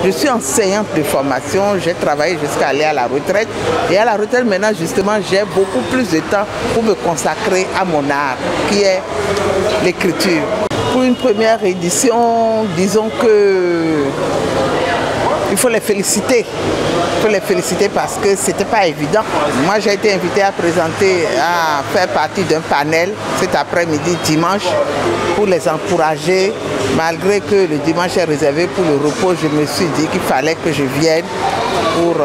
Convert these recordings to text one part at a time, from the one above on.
Je suis enseignante de formation, j'ai travaillé jusqu'à aller à la retraite. Et à la retraite, maintenant, justement, j'ai beaucoup plus de temps pour me consacrer à mon art, qui est l'écriture. Pour une première édition, disons que il faut les féliciter. Il faut les féliciter parce que ce n'était pas évident. Moi, j'ai été invitée à présenter, à faire partie d'un panel cet après-midi, dimanche, pour les encourager. Malgré que le dimanche est réservé pour le repos, je me suis dit qu'il fallait que je vienne pour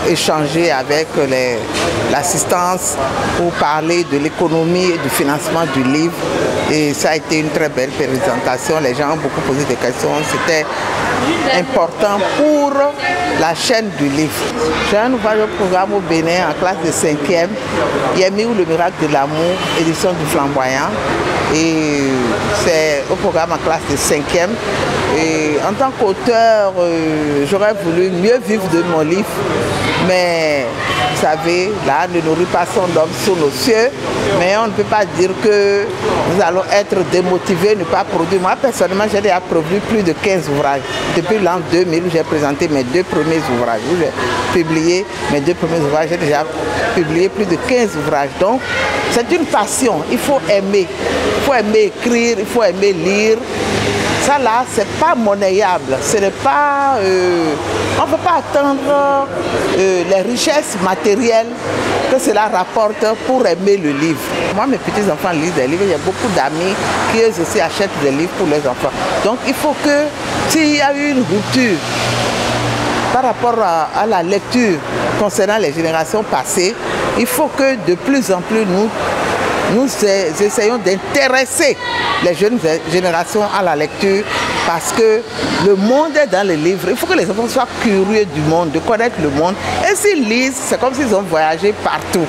échanger avec l'assistance, pour parler de l'économie et du financement du livre. Et ça a été une très belle présentation. Les gens ont beaucoup posé des questions. C'était important pour la chaîne du livre. J'ai un nouveau programme au Bénin en classe de 5e. Yemi ou le miracle de l'amour, édition du Flamboyant. Et c'est au programme en classe de 5e. Et en tant qu'auteur, j'aurais voulu mieux vivre de mon livre. Mais vous savez, là, ne nourrit pas son homme sous nos cieux. Mais on ne peut pas dire que nous allons être démotivés, ne pas produire. Moi, personnellement, j'ai déjà produit plus de 15 ouvrages. Depuis l'an 2000, j'ai présenté mes 2 premiers ouvrages. J'ai publié mes 2 premiers ouvrages. J'ai déjà publié plus de 15 ouvrages. Donc, c'est une passion. Il faut aimer. Il faut aimer écrire, il faut aimer lire. Ça là, c'est pas monnayable. Ce n'est pas... on ne peut pas attendre les richesses matérielles que cela rapporte pour aimer le livre. Moi, mes petits-enfants lisent des livres. Il y a beaucoup d'amis qui eux aussi achètent des livres pour les enfants. Donc, il faut que s'il y a eu une rupture par rapport à la lecture concernant les générations passées, il faut que de plus en plus nous essayons d'intéresser les jeunes générations à la lecture parce que le monde est dans les livres. Il faut que les enfants soient curieux du monde, de connaître le monde. Et s'ils lisent, c'est comme s'ils ont voyagé partout.